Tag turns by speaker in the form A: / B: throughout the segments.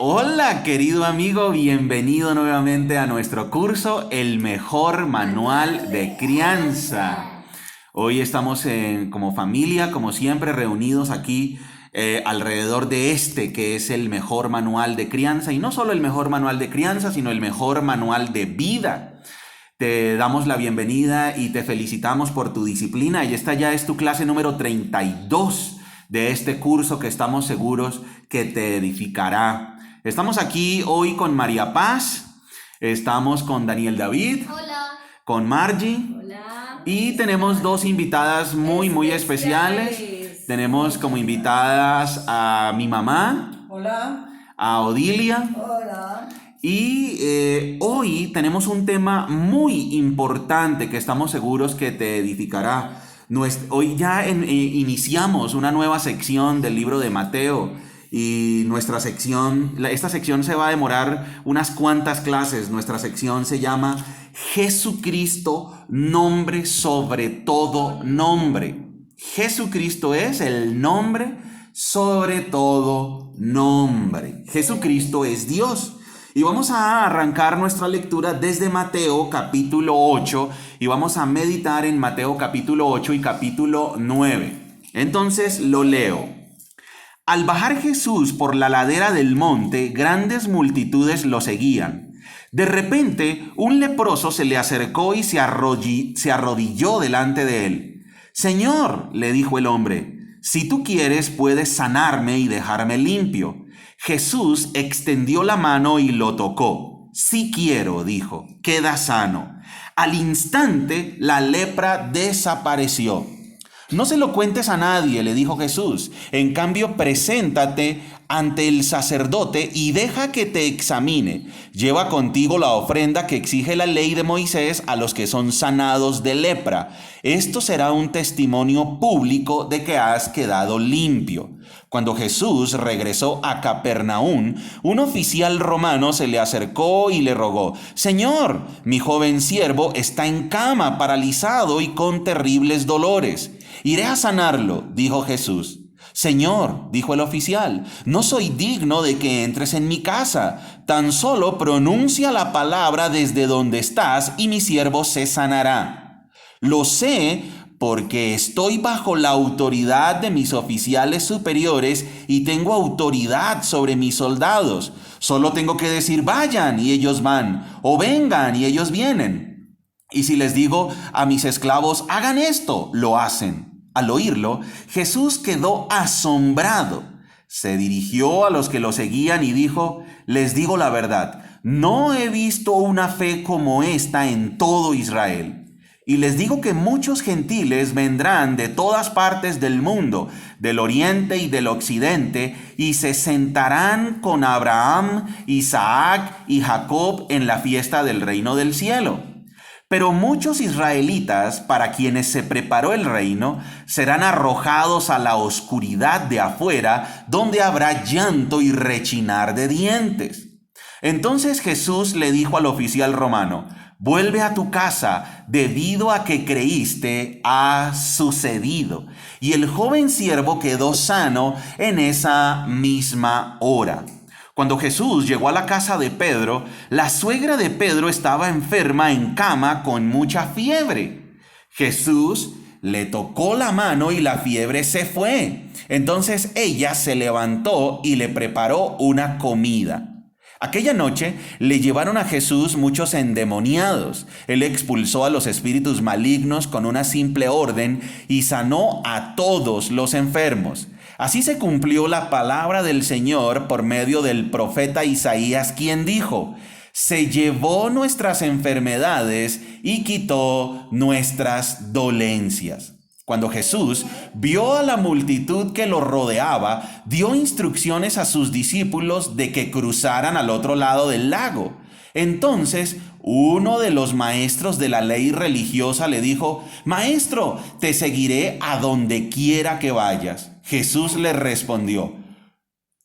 A: Hola, querido amigo, bienvenido nuevamente a nuestro curso El mejor manual de crianza. Hoy estamos como familia, como siempre, reunidos aquí alrededor de este que es el mejor manual de crianza, y no solo el mejor manual de crianza, sino el mejor manual de vida. Te damos la bienvenida y te felicitamos por tu disciplina, y esta ya es tu clase número 32 de este curso que estamos seguros que te edificará. Estamos aquí hoy con María Paz, estamos con Daniel David,
B: Hola.
A: con Margie.
B: Hola.
A: Y tenemos dos invitadas muy especiales. Tenemos como invitadas a mi mamá.
C: Hola.
A: A Odilia.
C: Hola.
A: Y hoy tenemos un tema muy importante que estamos seguros que te edificará. Hoy ya iniciamos una nueva sección del libro de Mateo. Y esta sección se va a demorar unas cuantas clases. Nuestra sección se llama Jesucristo, nombre sobre todo nombre. Jesucristo es el nombre sobre todo nombre. Jesucristo es Dios. Y vamos a arrancar nuestra lectura desde Mateo capítulo 8 y vamos a meditar en Mateo capítulo 8 y capítulo 9. Entonces lo leo. Al bajar Jesús por la ladera del monte, grandes multitudes lo seguían. De repente, un leproso se le acercó y se arrodilló delante de él. Señor, le dijo el hombre, si tú quieres puedes sanarme y dejarme limpio. Jesús extendió la mano y lo tocó. Sí quiero, dijo, queda sano. Al instante, la lepra desapareció. No se lo cuentes a nadie, le dijo Jesús. En cambio, preséntate ante el sacerdote y deja que te examine. Lleva contigo la ofrenda que exige la ley de Moisés a los que son sanados de lepra. Esto será un testimonio público de que has quedado limpio. Cuando Jesús regresó a Capernaum, un oficial romano se le acercó y le rogó: Señor, mi joven siervo está en cama, paralizado y con terribles dolores. Iré a sanarlo, dijo Jesús. Señor, dijo el oficial, no soy digno de que entres en mi casa. Tan solo pronuncia la palabra desde donde estás y mi siervo se sanará. Lo sé porque estoy bajo la autoridad de mis oficiales superiores y tengo autoridad sobre mis soldados. Solo tengo que decir vayan y ellos van, o vengan y ellos vienen. Y si les digo a mis esclavos hagan esto, lo hacen. Al oírlo, Jesús quedó asombrado. Se dirigió a los que lo seguían y dijo: les digo la verdad, no he visto una fe como esta en todo Israel. Y les digo que muchos gentiles vendrán de todas partes del mundo, del oriente y del occidente, y se sentarán con Abraham, Isaac y Jacob en la fiesta del reino del cielo. Pero muchos israelitas, para quienes se preparó el reino, serán arrojados a la oscuridad de afuera, donde habrá llanto y rechinar de dientes. Entonces Jesús le dijo al oficial romano: vuelve a tu casa, debido a que creíste, ha sucedido. Y el joven siervo quedó sano en esa misma hora. Cuando Jesús llegó a la casa de Pedro, la suegra de Pedro estaba enferma en cama con mucha fiebre. Jesús le tocó la mano y la fiebre se fue. Entonces ella se levantó y le preparó una comida. Aquella noche le llevaron a Jesús muchos endemoniados. Él expulsó a los espíritus malignos con una simple orden y sanó a todos los enfermos. Así se cumplió la palabra del Señor por medio del profeta Isaías, quien dijo: se llevó nuestras enfermedades y quitó nuestras dolencias. Cuando Jesús vio a la multitud que lo rodeaba, dio instrucciones a sus discípulos de que cruzaran al otro lado del lago. Entonces, uno de los maestros de la ley religiosa le dijo: Maestro, te seguiré a donde quiera que vayas. Jesús le respondió: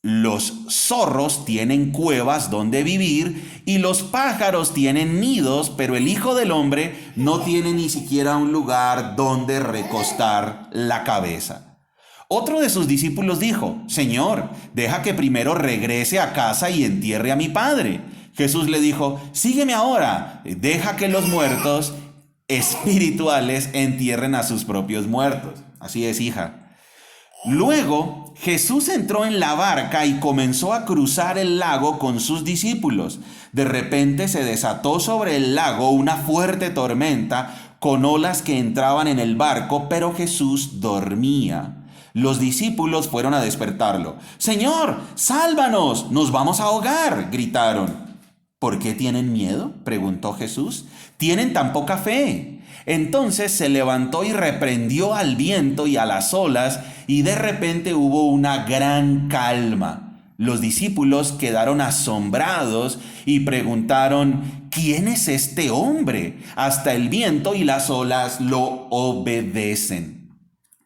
A: los zorros tienen cuevas donde vivir y los pájaros tienen nidos, pero el Hijo del Hombre no tiene ni siquiera un lugar donde recostar la cabeza. Otro de sus discípulos dijo: Señor, deja que primero regrese a casa y entierre a mi padre. Jesús le dijo: sígueme ahora, deja que los muertos espirituales entierren a sus propios muertos. Así es, hija. Luego Jesús entró en la barca y comenzó a cruzar el lago con sus discípulos. De repente se desató sobre el lago una fuerte tormenta con olas que entraban en el barco, pero Jesús dormía. Los discípulos fueron a despertarlo. Señor, sálvanos, nos vamos a ahogar, gritaron. ¿Por qué tienen miedo?, preguntó Jesús. ¿Tienen tan poca fe? Entonces se levantó y reprendió al viento y a las olas, y de repente hubo una gran calma. Los discípulos quedaron asombrados y preguntaron: ¿quién es este hombre? Hasta el viento y las olas lo obedecen.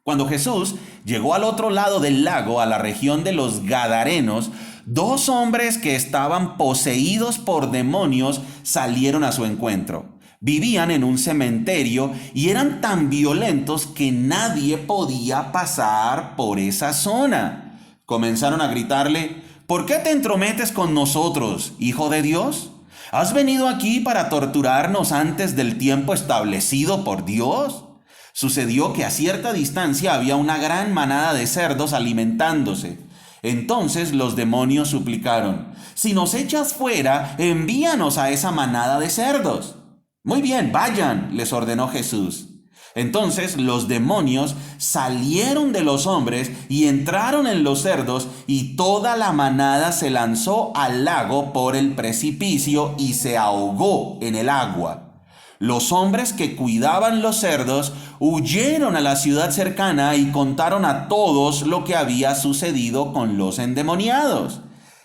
A: Cuando Jesús llegó al otro lado del lago, a la región de los Gadarenos, dos hombres que estaban poseídos por demonios salieron a su encuentro. Vivían en un cementerio y eran tan violentos que nadie podía pasar por esa zona. Comenzaron a gritarle: ¿por qué te entrometes con nosotros, hijo de Dios? ¿Has venido aquí para torturarnos antes del tiempo establecido por Dios? Sucedió que a cierta distancia había una gran manada de cerdos alimentándose. Entonces los demonios suplicaron: si nos echas fuera, envíanos a esa manada de cerdos. Muy bien, vayan, les ordenó Jesús. Entonces los demonios salieron de los hombres y entraron en los cerdos, y toda la manada se lanzó al lago por el precipicio y se ahogó en el agua. Los hombres que cuidaban los cerdos huyeron a la ciudad cercana y contaron a todos lo que había sucedido con los endemoniados.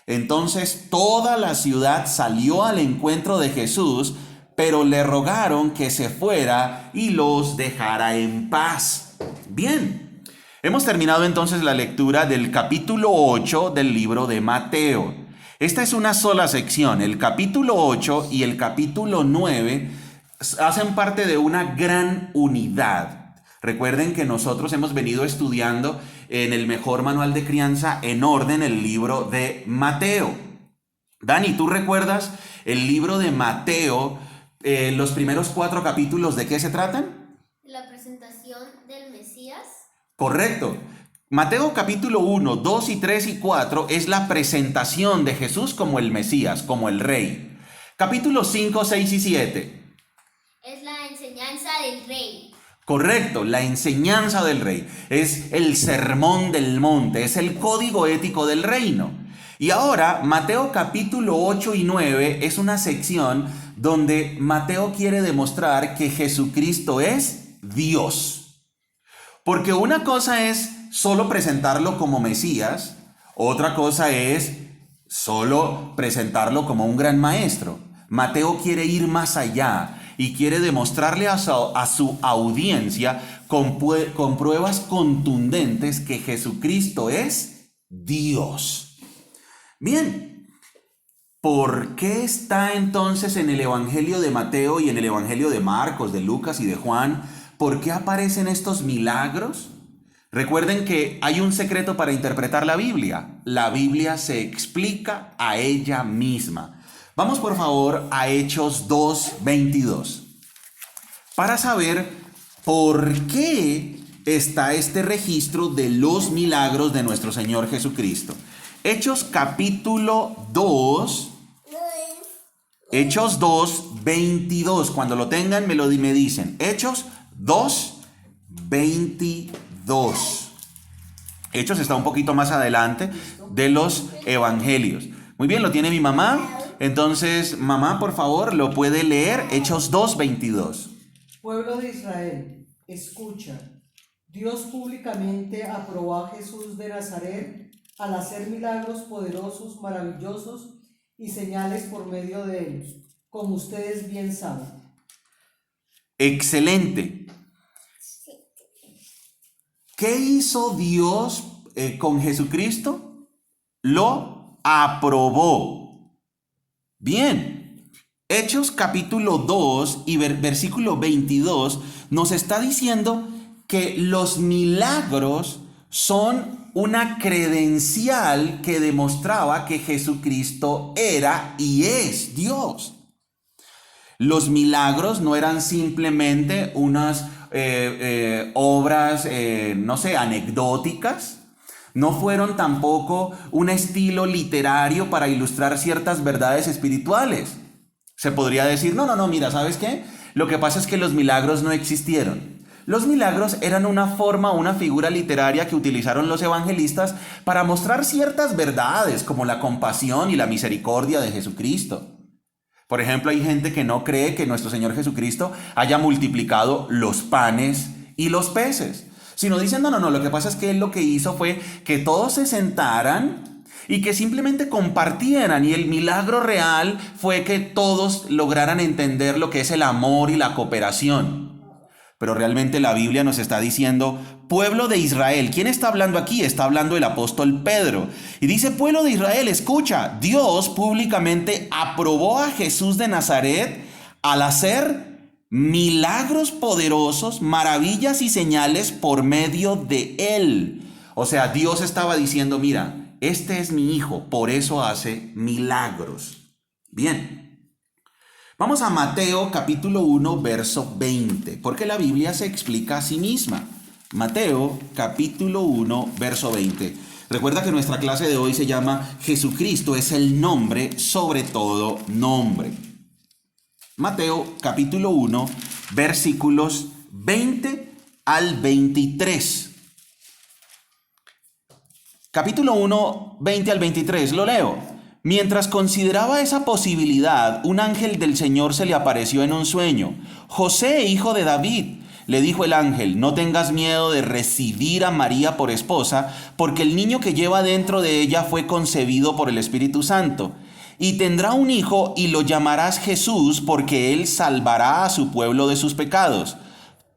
A: Entonces toda la ciudad salió al encuentro de Jesús, pero le rogaron que se fuera y los dejara en paz. Bien, hemos terminado entonces la lectura del capítulo 8 del libro de Mateo. Esta es una sola sección. El capítulo 8 y el capítulo 9 hacen parte de una gran unidad. Recuerden que nosotros hemos venido estudiando en el mejor manual de crianza en orden el libro de Mateo. Dani, ¿tú recuerdas el libro de Mateo? Los primeros 4 capítulos, ¿de qué se tratan?
B: La presentación del Mesías.
A: Correcto. Mateo capítulo 1, 2 y 3 y 4 es la presentación de Jesús como el Mesías, como el Rey. Capítulos 5, 6 y 7.
B: Es la enseñanza del Rey.
A: Correcto, la enseñanza del Rey. Es el sermón del monte, es el código ético del reino. Y ahora, Mateo capítulo 8 y 9 es una sección donde Mateo quiere demostrar que Jesucristo es Dios. Porque una cosa es solo presentarlo como Mesías, otra cosa es solo presentarlo como un gran maestro. Mateo quiere ir más allá y quiere demostrarle a su audiencia con pruebas contundentes que Jesucristo es Dios. Bien, ¿por qué está entonces en el Evangelio de Mateo y en el Evangelio de Marcos, de Lucas y de Juan? ¿Por qué aparecen estos milagros? Recuerden que hay un secreto para interpretar la Biblia. La Biblia se explica a ella misma. Vamos por favor a Hechos 2:22 para saber por qué está este registro de los milagros de nuestro Señor Jesucristo. Hechos capítulo 2, Hechos 2:22. Cuando lo tengan me dicen. Hechos 2:22. Hechos está un poquito más adelante de los evangelios. Muy bien, lo tiene mi mamá. Entonces, mamá, por favor, lo puede leer. Hechos 2:22.
C: Pueblo de Israel, escucha. Dios públicamente aprobó a Jesús de Nazaret al hacer milagros poderosos, maravillosos y señales por medio de él, como ustedes bien saben.
A: Excelente. ¿Qué hizo Dios con Jesucristo? Lo aprobó. Bien. Hechos capítulo 2 y versículo 22 nos está diciendo que los milagros son una credencial que demostraba que Jesucristo era y es Dios. Los milagros no eran simplemente unas obras, no sé, anecdóticas. No fueron tampoco un estilo literario para ilustrar ciertas verdades espirituales. Se podría decir, no, mira, ¿sabes qué? Lo que pasa es que los milagros no existieron. Los milagros eran una forma, una figura literaria que utilizaron los evangelistas para mostrar ciertas verdades, como la compasión y la misericordia de Jesucristo. Por ejemplo, hay gente que no cree que nuestro Señor Jesucristo haya multiplicado los panes y los peces, sino dicen, no, lo que pasa es que Él lo que hizo fue que todos se sentaran y que simplemente compartieran, y el milagro real fue que todos lograran entender lo que es el amor y la cooperación. Pero realmente la Biblia nos está diciendo, pueblo de Israel. ¿Quién está hablando aquí? Está hablando el apóstol Pedro. Y dice, pueblo de Israel, escucha, Dios públicamente aprobó a Jesús de Nazaret al hacer milagros poderosos, maravillas y señales por medio de él. O sea, Dios estaba diciendo, mira, este es mi hijo, por eso hace milagros. Bien. Vamos a Mateo capítulo 1, verso 20, porque la Biblia se explica a sí misma. Mateo capítulo 1, verso 20. Recuerda que nuestra clase de hoy se llama Jesucristo es el nombre sobre todo nombre. Mateo capítulo 1, versículos 20 al 23. Capítulo 1, 20 al 23, lo leo. Mientras consideraba esa posibilidad, un ángel del Señor se le apareció en un sueño. José, hijo de David, le dijo el ángel, no tengas miedo de recibir a María por esposa, porque el niño que lleva dentro de ella fue concebido por el Espíritu Santo. Y tendrá un hijo y lo llamarás Jesús, porque él salvará a su pueblo de sus pecados.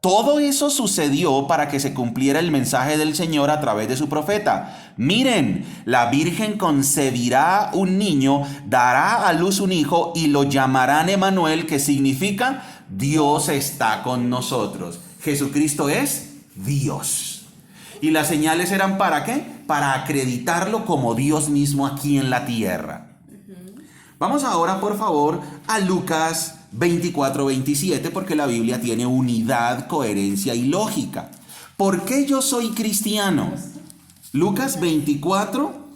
A: Todo eso sucedió para que se cumpliera el mensaje del Señor a través de su profeta. Miren, la Virgen concebirá un niño, dará a luz un hijo y lo llamarán Emmanuel, que significa Dios está con nosotros. Jesucristo es Dios. ¿Y las señales eran para qué? Para acreditarlo como Dios mismo aquí en la tierra. Vamos ahora, por favor, a Lucas 24-27, porque la Biblia tiene unidad, coherencia y lógica. ¿Por qué yo soy cristiano? Lucas 24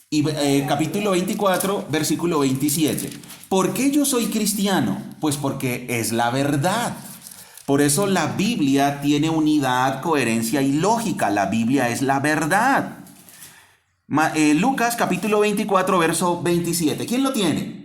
A: y capítulo 24, versículo 27. ¿Por qué yo soy cristiano? Pues porque es la verdad. Por eso la Biblia tiene unidad, coherencia y lógica. La Biblia es la verdad. Lucas capítulo 24, verso 27. ¿Quién lo tiene?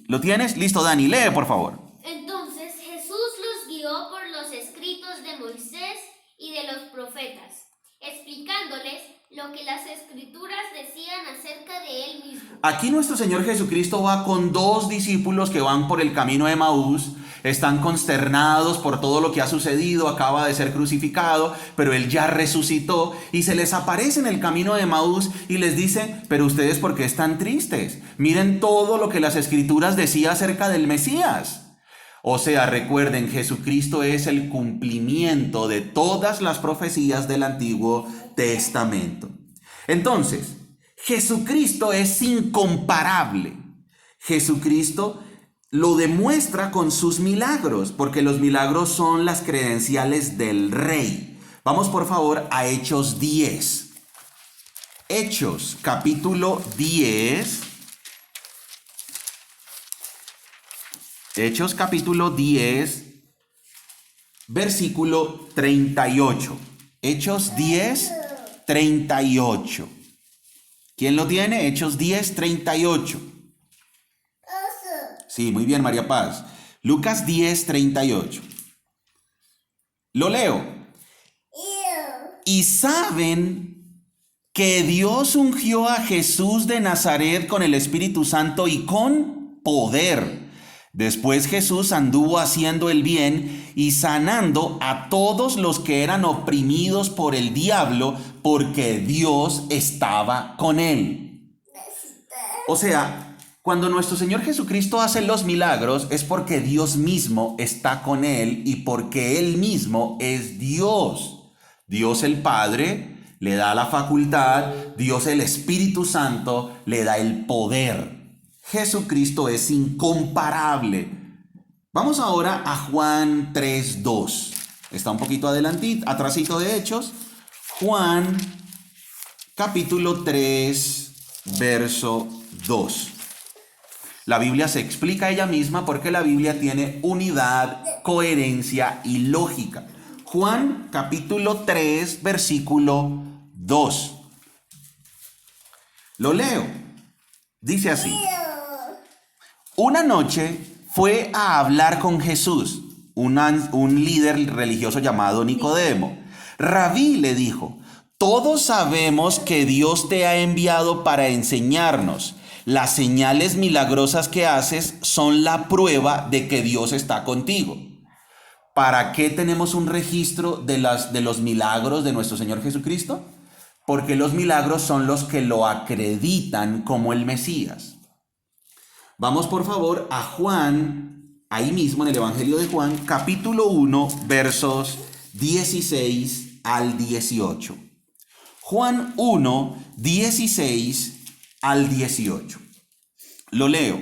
A: ¿Lo tienes? Listo, Dani, lee por favor.
B: Entonces Jesús los guió por los escritos de Moisés y de los profetas, explicándoles lo que las escrituras decían acerca de él mismo.
A: Aquí nuestro Señor Jesucristo va con dos discípulos que van por el camino de Emaús. Están consternados por todo lo que ha sucedido, acaba de ser crucificado, pero Él ya resucitó y se les aparece en el camino de Emaús y les dice, pero ustedes ¿por qué están tristes? Miren todo lo que las escrituras decían acerca del Mesías. O sea, recuerden, Jesucristo es el cumplimiento de todas las profecías del Antiguo Testamento. Entonces, Jesucristo es incomparable. Jesucristo lo demuestra con sus milagros, porque los milagros son las credenciales del Rey. Vamos por favor a Hechos 10. Hechos, capítulo 10. Hechos, capítulo 10, versículo 38. Hechos 10, 38. ¿Quién lo tiene? Hechos 10, 38. Sí, muy bien, María Paz. Lucas 10, 38. Lo leo. Y saben que Dios ungió a Jesús de Nazaret con el Espíritu Santo y con poder. Después Jesús anduvo haciendo el bien y sanando a todos los que eran oprimidos por el diablo, porque Dios estaba con él. O sea, cuando nuestro Señor Jesucristo hace los milagros es porque Dios mismo está con él y porque él mismo es Dios. Dios el Padre le da la facultad, Dios el Espíritu Santo le da el poder. Jesucristo es incomparable. Vamos ahora a Juan 3:2. Está un poquito atrasito de Hechos. Juan capítulo 3, verso 2. La Biblia se explica a ella misma porque la Biblia tiene unidad, coherencia y lógica. Juan capítulo 3, versículo 2. Lo leo. Dice así. Una noche fue a hablar con Jesús un líder religioso llamado Nicodemo. Rabí, le dijo, todos sabemos que Dios te ha enviado para enseñarnos. Las señales milagrosas que haces son la prueba de que Dios está contigo. ¿Para qué tenemos un registro de los milagros de nuestro Señor Jesucristo? Porque los milagros son los que lo acreditan como el Mesías. Vamos por favor a Juan, ahí mismo en el Evangelio de Juan, capítulo 1, versos 16 al 18. Juan 1, 16 al 18. Lo leo.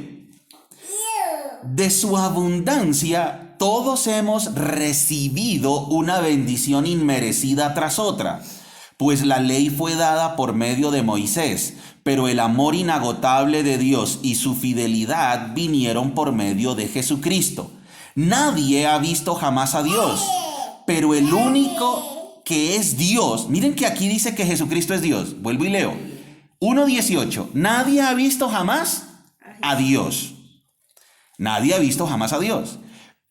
A: De su abundancia todos hemos recibido una bendición inmerecida tras otra, pues la ley fue dada por medio de Moisés, pero el amor inagotable de Dios y su fidelidad vinieron por medio de Jesucristo. Nadie ha visto jamás a Dios, pero el único que es Dios, miren que aquí dice que Jesucristo es Dios, vuelvo y leo, 1:18, nadie ha visto jamás a Dios. Nadie ha visto jamás a Dios.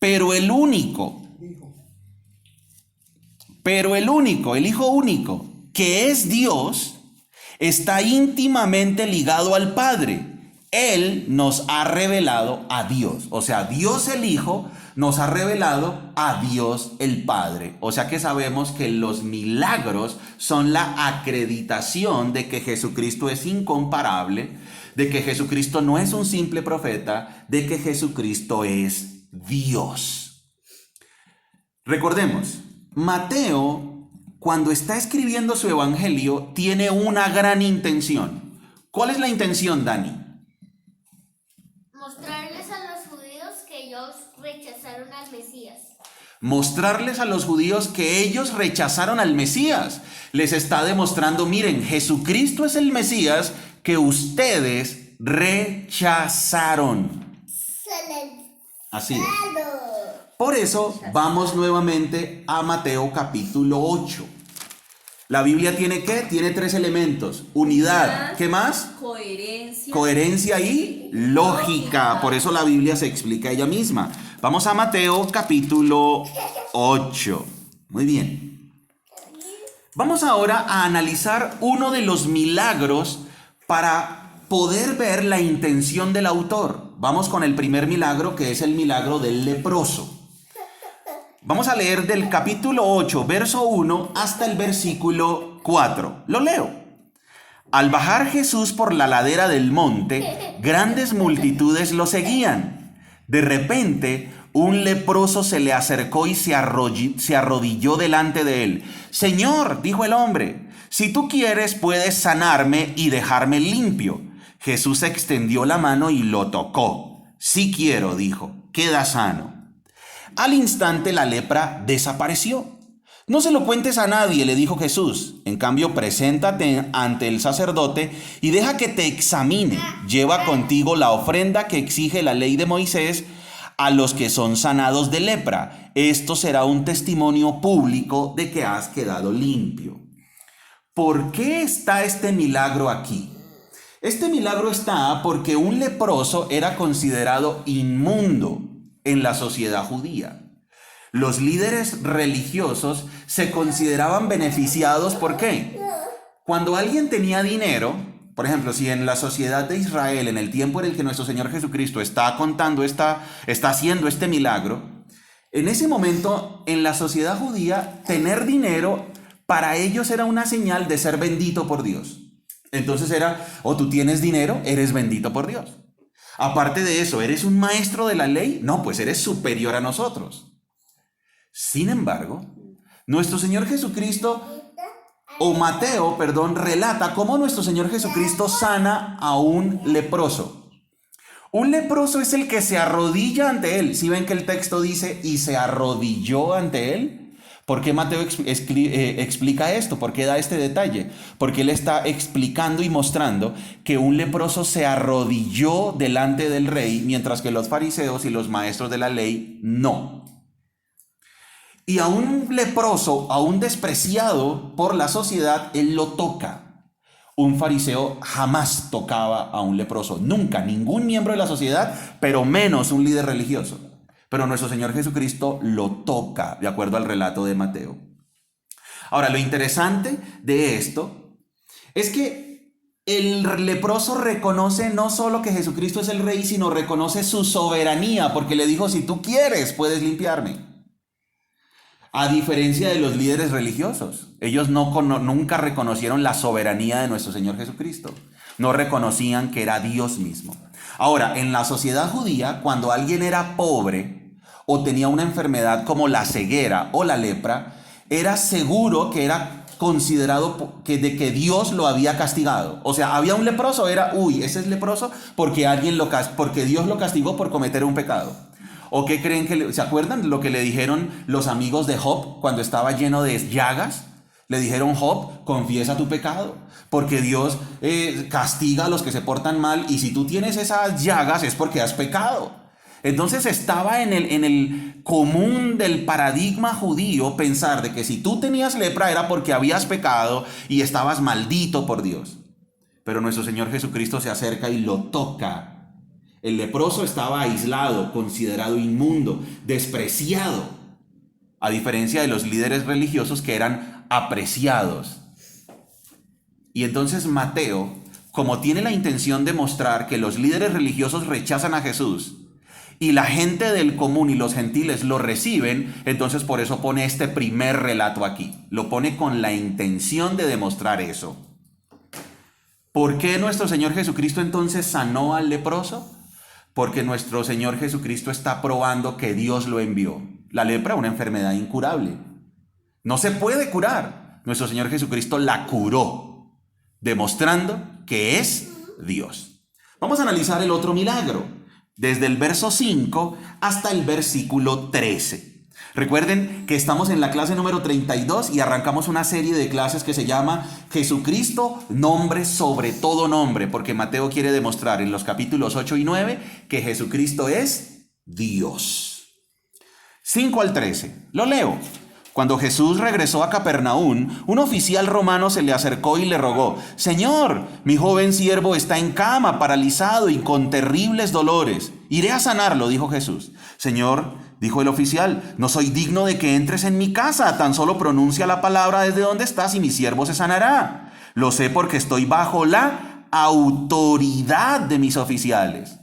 A: Pero el único, el Hijo único, que es Dios, está íntimamente ligado al Padre. Él nos ha revelado a Dios. O sea, Dios el Hijo nos ha revelado a Dios el Padre. O sea que sabemos que los milagros son la acreditación de que Jesucristo es incomparable, de que Jesucristo no es un simple profeta, de que Jesucristo es Dios. Recordemos, Mateo, cuando está escribiendo su evangelio, tiene una gran intención. ¿Cuál es la intención, Dani?
B: Mostrarles a los judíos que ellos rechazaron al Mesías.
A: Mostrarles a los judíos que ellos rechazaron al Mesías. Les está demostrando, miren, Jesucristo es el Mesías que ustedes rechazaron. Así es. Por eso vamos nuevamente a Mateo capítulo 8. La Biblia tiene ¿qué? Tiene 3 elementos. Unidad. ¿Qué más?
D: Coherencia.
A: Coherencia y lógica. Por eso la Biblia se explica ella misma. Vamos a Mateo capítulo 8. Muy bien. Vamos ahora a analizar uno de los milagros para poder ver la intención del autor. Vamos con el primer milagro, que es el milagro del leproso. Vamos a leer del capítulo 8, verso 1 hasta el versículo 4. Lo leo. Al bajar Jesús por la ladera del monte, grandes multitudes lo seguían. De repente, un leproso se le acercó y se arrodilló delante de él. Señor, dijo el hombre, si tú quieres, puedes sanarme y dejarme limpio. Jesús extendió la mano y lo tocó. Sí quiero, dijo, queda sano. Al instante la lepra desapareció. No se lo cuentes a nadie, le dijo Jesús. En cambio, preséntate ante el sacerdote y deja que te examine. Lleva contigo la ofrenda que exige la ley de Moisés a los que son sanados de lepra. Esto será un testimonio público de que has quedado limpio. ¿Por qué está este milagro aquí? Este milagro está porque un leproso era considerado inmundo en la sociedad judía. Los líderes religiosos se consideraban beneficiados. ¿Por qué? Cuando alguien tenía dinero, por ejemplo, si en la sociedad de Israel, en el tiempo en el que nuestro Señor Jesucristo está haciendo este milagro, en ese momento, en la sociedad judía, tener dinero para ellos era una señal de ser bendito por Dios. Entonces era, tú tienes dinero, eres bendito por Dios. Aparte de eso, ¿eres un maestro de la ley? No, pues eres superior a nosotros. Sin embargo, nuestro Señor Jesucristo o Mateo, perdón, relata cómo nuestro Señor Jesucristo sana a un leproso. Un leproso es el que se arrodilla ante él. ¿Sí ven que el texto dice y se arrodilló ante él? ¿Por qué Mateo explica esto? ¿Por qué da este detalle? Porque él está explicando y mostrando que un leproso se arrodilló delante del rey, mientras que los fariseos y los maestros de la ley no. Y a un leproso, a un despreciado por la sociedad, él lo toca. Un fariseo jamás tocaba a un leproso, nunca, ningún miembro de la sociedad, pero menos un líder religioso. Pero nuestro Señor Jesucristo lo toca, de acuerdo al relato de Mateo. Ahora, lo interesante de esto es que el leproso reconoce no solo que Jesucristo es el rey, sino reconoce su soberanía, porque le dijo, si tú quieres, puedes limpiarme. A diferencia de los líderes religiosos, ellos nunca reconocieron la soberanía de nuestro Señor Jesucristo. No reconocían que era Dios mismo. Ahora, en la sociedad judía, cuando alguien era pobre o tenía una enfermedad como la ceguera o la lepra, era seguro que era considerado de que Dios lo había castigado. O sea, había un leproso, ese es leproso porque Dios lo castigó por cometer un pecado. ¿O qué creen se acuerdan lo que le dijeron los amigos de Job cuando estaba lleno de llagas? Le dijeron, Job, confiesa tu pecado, porque Dios castiga a los que se portan mal, y si tú tienes esas llagas es porque has pecado. Entonces estaba en el común del paradigma judío pensar de que si tú tenías lepra era porque habías pecado y estabas maldito por Dios. Pero nuestro Señor Jesucristo se acerca y lo toca. El leproso estaba aislado, considerado inmundo, despreciado, a diferencia de los líderes religiosos que eran apreciados. Y entonces Mateo, como tiene la intención de mostrar que los líderes religiosos rechazan a Jesús y la gente del común y los gentiles lo reciben, entonces por eso pone este primer relato aquí. Lo pone con la intención de demostrar eso. ¿Por qué nuestro Señor Jesucristo entonces sanó al leproso? Porque nuestro Señor Jesucristo está probando que Dios lo envió. La lepra, una enfermedad incurable. No se puede curar. Nuestro Señor Jesucristo la curó, demostrando que es Dios. Vamos a analizar el otro milagro, desde el verso 5 hasta el versículo 13. Recuerden que estamos en la clase número 32 y arrancamos una serie de clases que se llama Jesucristo, nombre sobre todo nombre, porque Mateo quiere demostrar en los capítulos 8 y 9 que Jesucristo es Dios. 5 al 13. Lo leo. Cuando Jesús regresó a Capernaum, un oficial romano se le acercó y le rogó: Señor, mi joven siervo está en cama, paralizado y con terribles dolores. Iré a sanarlo, dijo Jesús. Señor, dijo el oficial, no soy digno de que entres en mi casa, tan solo pronuncia la palabra desde donde estás y mi siervo se sanará. Lo sé porque estoy bajo la autoridad de mis oficiales.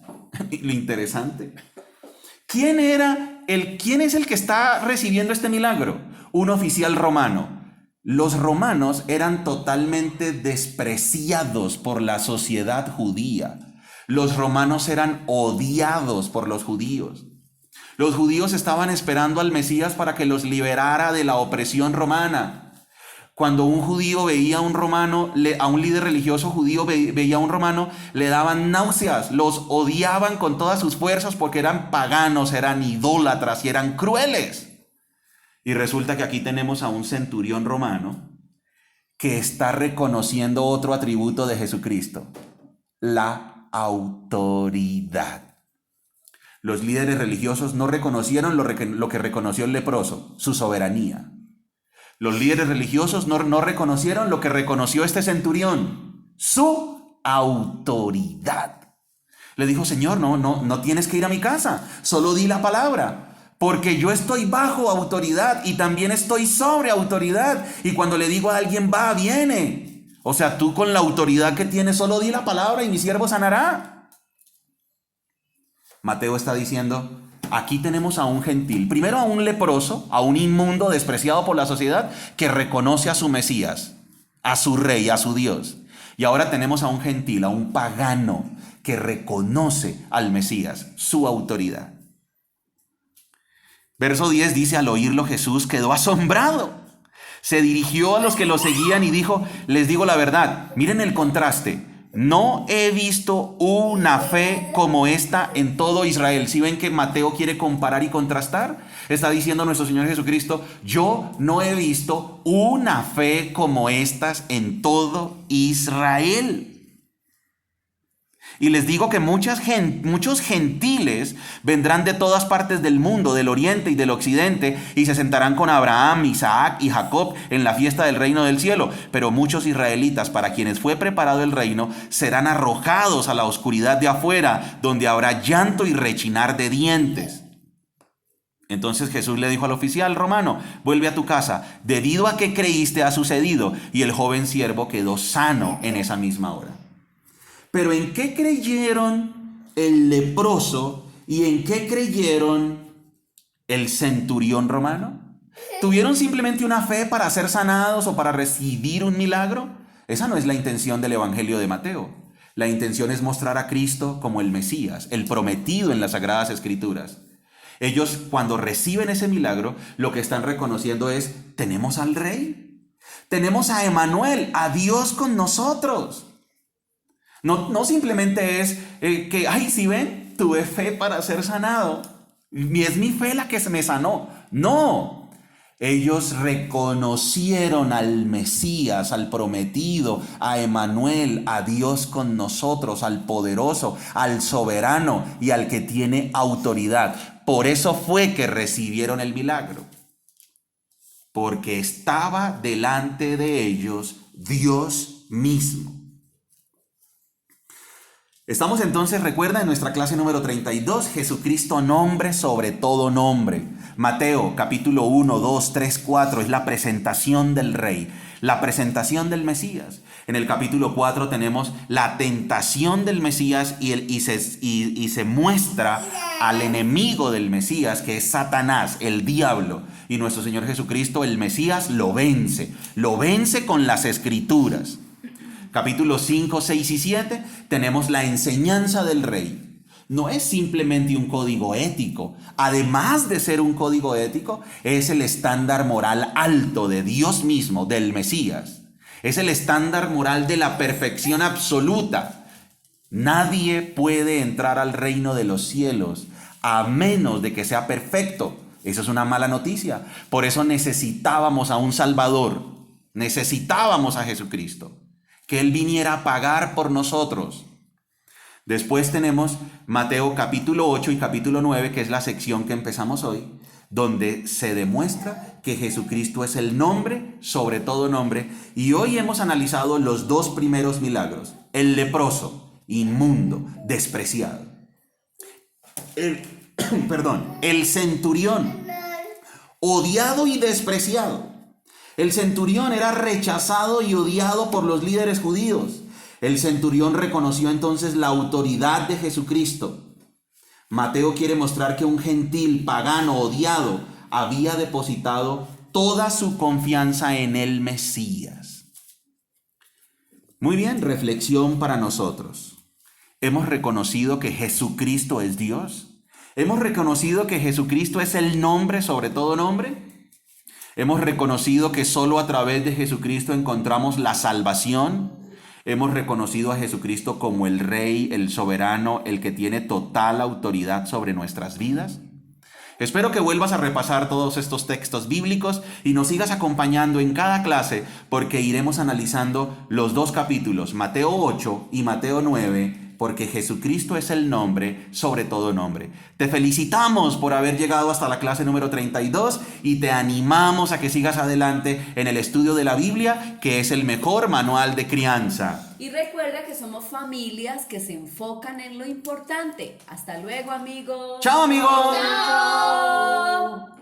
A: Lo interesante. ¿Quién es el que está recibiendo este milagro? Un oficial romano. Los romanos eran totalmente despreciados por la sociedad judía. Los romanos eran odiados por los judíos. Los judíos estaban esperando al Mesías para que los liberara de la opresión romana. Cuando un judío veía a un romano, a un líder religioso judío veía a un romano, le daban náuseas, los odiaban con todas sus fuerzas porque eran paganos, eran idólatras y eran crueles. Y resulta que aquí tenemos a un centurión romano que está reconociendo otro atributo de Jesucristo: la autoridad. Los líderes religiosos no reconocieron lo que reconoció el leproso, su soberanía. Los líderes religiosos no reconocieron lo que reconoció este centurión, su autoridad. Le dijo: Señor, no tienes que ir a mi casa, solo di la palabra, porque yo estoy bajo autoridad y también estoy sobre autoridad. Y cuando le digo a alguien va, viene. O sea, tú con la autoridad que tienes solo di la palabra y mi siervo sanará. Mateo está diciendo: aquí tenemos a un gentil, primero a un leproso, a un inmundo despreciado por la sociedad que reconoce a su Mesías, a su rey, a su Dios. Y ahora tenemos a un gentil, a un pagano que reconoce al Mesías, su autoridad. Verso 10 dice: al oírlo Jesús quedó asombrado. Se dirigió a los que lo seguían y dijo, les digo la verdad, miren el contraste. No he visto una fe como esta en todo Israel. ¿Sí ven que Mateo quiere comparar y contrastar? Está diciendo nuestro Señor Jesucristo, yo no he visto una fe como estas en todo Israel. Y les digo que muchos gentiles vendrán de todas partes del mundo, del oriente y del occidente, y se sentarán con Abraham, Isaac y Jacob en la fiesta del reino del cielo. Pero muchos israelitas, para quienes fue preparado el reino, serán arrojados a la oscuridad de afuera, donde habrá llanto y rechinar de dientes. Entonces Jesús le dijo al oficial romano, vuelve a tu casa, debido a que creíste ha sucedido. Y el joven siervo quedó sano en esa misma hora. Pero ¿en qué creyeron el leproso y en qué creyeron el centurión romano? ¿Tuvieron simplemente una fe para ser sanados o para recibir un milagro? Esa no es la intención del Evangelio de Mateo. La intención es mostrar a Cristo como el Mesías, el prometido en las Sagradas Escrituras. Ellos, cuando reciben ese milagro, lo que están reconociendo es, tenemos al Rey, tenemos a Emmanuel, a Dios con nosotros. No simplemente es que, ay, si ven, tuve fe para ser sanado. Y es mi fe la que me sanó. No, ellos reconocieron al Mesías, al prometido, a Emmanuel, a Dios con nosotros, al poderoso, al soberano y al que tiene autoridad. Por eso fue que recibieron el milagro. Porque estaba delante de ellos Dios mismo. Estamos entonces, recuerda, en nuestra clase número 32, Jesucristo nombre sobre todo nombre. Mateo capítulo 1, 2, 3, 4 es la presentación del Rey, la presentación del Mesías. En el capítulo 4 tenemos la tentación del Mesías y se muestra al enemigo del Mesías, que es Satanás, el diablo. Y nuestro Señor Jesucristo, el Mesías, lo vence con las Escrituras. Capítulos 5, 6 y 7 tenemos la enseñanza del Rey. No es simplemente un código ético. Además de ser un código ético, es el estándar moral alto de Dios mismo, del Mesías. Es el estándar moral de la perfección absoluta. Nadie puede entrar al reino de los cielos a menos de que sea perfecto. Eso es una mala noticia. Por eso necesitábamos a un Salvador. Necesitábamos a Jesucristo. Que Él viniera a pagar por nosotros. Después tenemos Mateo capítulo 8 y capítulo 9, que es la sección que empezamos hoy, donde se demuestra que Jesucristo es el nombre sobre todo nombre. Y hoy hemos analizado los dos primeros milagros. El leproso, inmundo, despreciado. El centurión, odiado y despreciado. El centurión era rechazado y odiado por los líderes judíos. El centurión reconoció entonces la autoridad de Jesucristo. Mateo quiere mostrar que un gentil pagano odiado había depositado toda su confianza en el Mesías. Muy bien, reflexión para nosotros. ¿Hemos reconocido que Jesucristo es Dios? ¿Hemos reconocido que Jesucristo es el nombre sobre todo nombre? Hemos reconocido que solo a través de Jesucristo encontramos la salvación. Hemos reconocido a Jesucristo como el Rey, el soberano, el que tiene total autoridad sobre nuestras vidas. Espero que vuelvas a repasar todos estos textos bíblicos y nos sigas acompañando en cada clase, porque iremos analizando los dos capítulos, Mateo 8 y Mateo 9, porque Jesucristo es el nombre sobre todo nombre. Te felicitamos por haber llegado hasta la clase número 32 y te animamos a que sigas adelante en el estudio de la Biblia, que es el mejor manual de crianza.
D: Y recuerda que somos familias que se enfocan en lo importante. Hasta luego, amigos.
A: ¡Chao, amigos!
B: ¡Chao!